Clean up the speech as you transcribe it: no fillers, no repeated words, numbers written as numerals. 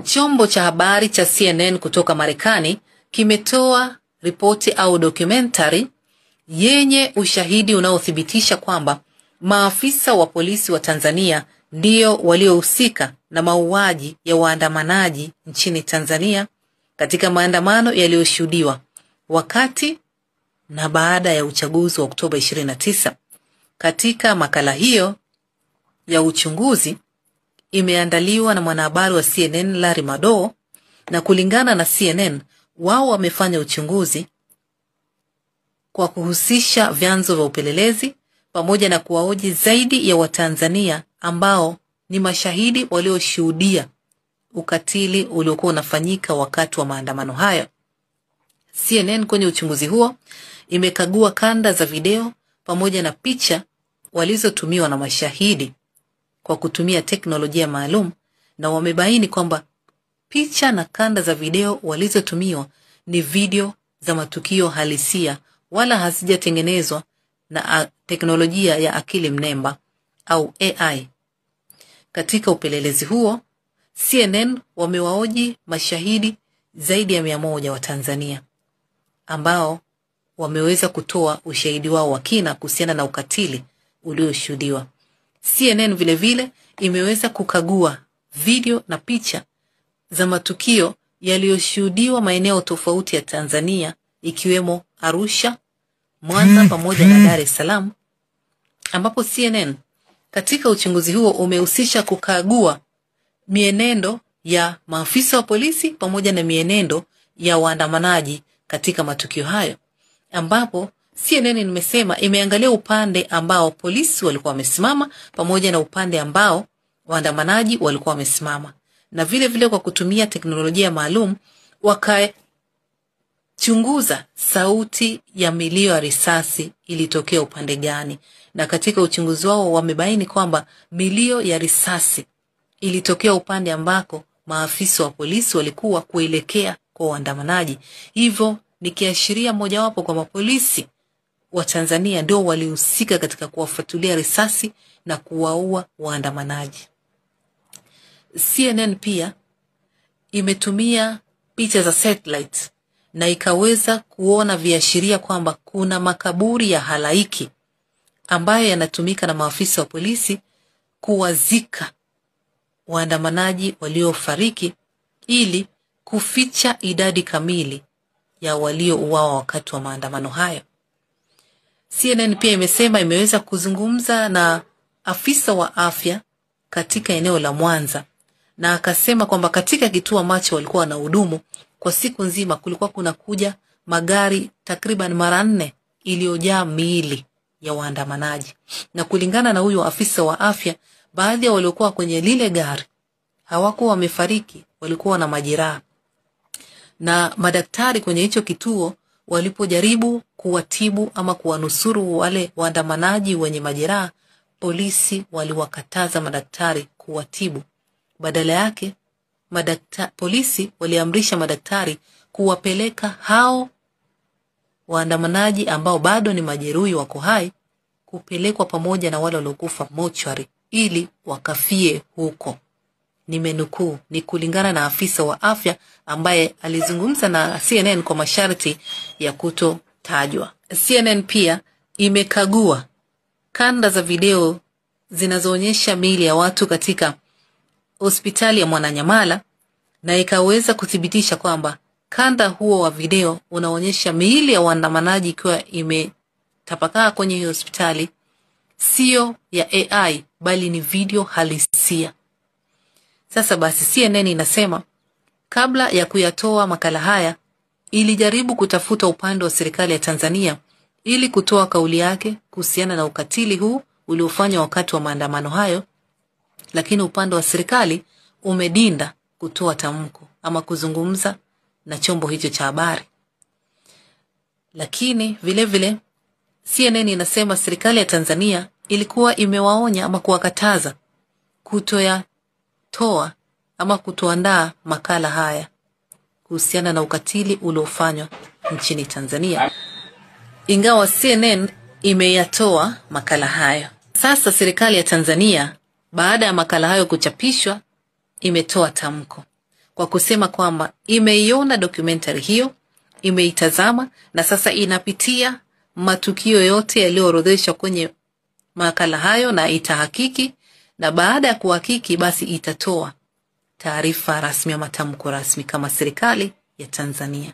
Chombo cha habari cha CNN kutoka Marekani kimetoa ripoti au documentary yenye ushahidi unaothibitisha kwamba maafisa wa polisi wa Tanzania ndio waliohusika na mauaji ya waandamanaji nchini Tanzania katika maandamano yaliyoshuhudiwa wakati na baada ya uchaguzi wa Oktoba 29. Katika makala hiyo ya uchunguzi imeandaliwa na mwanahabari wa CNN Larry Madowo, na kulingana na CNN wao wamefanya uchunguzi kwa kuhusisha vyanzo vya upelelezi pamoja na kuwahoji zaidi ya Watanzania ambao ni mashahidi walioshuhudia ukatili uliokuwa unafanyika wakati wa maandamano hayo. CNN kwenye uchunguzi huo imekagua kanda za video pamoja na picha walizotumiwa na mashahidi kwa kutumia teknolojia maalum, na wamebaini kwamba picha na kanda za video walizotumiwa ni video za matukio halisia wala hazijatengenezwa na teknolojia ya akili mnemba au AI. Katika upelelezi huo, CNN wamewahoji mashahidi zaidi ya 100 wa Tanzania ambao wameweza kutoa ushahidi wao wa kina kuhusiana na ukatili ulioshuhudiwa. CNN vile vile imeweza kukagua video na picha za matukio yaliyoshuhudiwa maeneo tofauti ya Tanzania ikiwemo Arusha, Mwanza pamoja na Dar es Salaam, ambapo CNN katika uchunguzi huo umehusisha kukagua mienendo ya maafisa wa polisi pamoja na mienendo ya waandamanaji katika matukio hayo, ambapo CNN nimesema imeangalia upande ambao polisi walikuwa wamesimama pamoja na upande ambao waandamanaji walikuwa wamesimama, na vile vile kwa kutumia teknolojia maalum wakachunguza sauti ya milio ya risasi ilitokea upande gani, na katika uchunguzi wao wamebaini kwamba milio ya risasi ilitokea upande ambako maafisa wa polisi walikuwa kuelekea kwa waandamanaji. Hivyo ni kiashiria mojawapo kwamba polisi wa Tanzania ndio walihusika katika kuwafuatilia risasi na kuwaua waandamanaji. CNN pia imetumia picha za satellite na ikaweza kuona viashiria kwamba kuna makaburi ya halaiki ambayo yanatumika na maafisa wa polisi kuwazika waandamanaji waliofariki ili kuficha idadi kamili ya waliouawa wakati wa maandamano hayo. CNN pia imesema imeweza kuzungumza na afisa wa afya katika eneo la Mwanza, na akasema kwamba katika kituo ambacho walikuwa wanahudumu kwa siku nzima kulikuwa kuna kuja magari takriban mara 4 iliyojaa miili ya waandamanaji, na kulingana na huyo afisa wa afya, baadhi ya waliokuwa kwenye lile gari hawakuwa wamefariki, walikuwa na majeraha, na madaktari kwenye hicho kituo walipojaribu kuwatibu ama kuwanusuru wale waandamanaji wenye majeraha, polisi waliwakataza madaktari kuwatibu. Badala yake polisi waliamrisha madaktari kuwapeleka hao waandamanaji ambao bado ni majeruhi wako hai, kupelekwa pamoja na wale waliokufa mochari ili wakafie huko. Nimenukuu, ni kulingana na afisa wa afya ambaye alizungumza na CNN kwa masharti ya kutotajwa. CNN pia imekagua kanda za video zinazoonyesha miili ya watu katika hospitali ya Mwananyamala, na ikaweza kuthibitisha kwamba kanda huo wa video unaonyesha miili ya waandamanaji ikiwa imetapakaa kwenye hiyo hospitali, sio ya AI bali ni video halisia. Sasa basi CNN inasema kabla ya kuyatoa makala haya ilijaribu kutafuta upande wa serikali ya Tanzania ili kutoa kauli yake kuhusiana na ukatili huu uliofanywa wakati wa maandamano hayo, lakini upande wa serikali umedinda kutoa tamko ama kuzungumza na chombo hicho cha habari. Lakini vile vile CNN inasema serikali ya Tanzania ilikuwa imewaonya ama kuwakataza kutoa ama kutoandaa makala haya kuhusiana na ukatili uliofanywa nchini Tanzania, ingawa CNN imeyatoa makala hayo. Sasa serikali ya Tanzania baada ya makala hayo kuchapishwa imetoa tamko, kwa kusema kwamba imeiona documentary hiyo, imeitazama na sasa inapitia matukio yote yaliyoorodheshwa kwenye makala hayo na itahakiki, na baada ya kuhakiki basi itatoa taarifa rasmi ama tamko rasmi kama serikali ya Tanzania.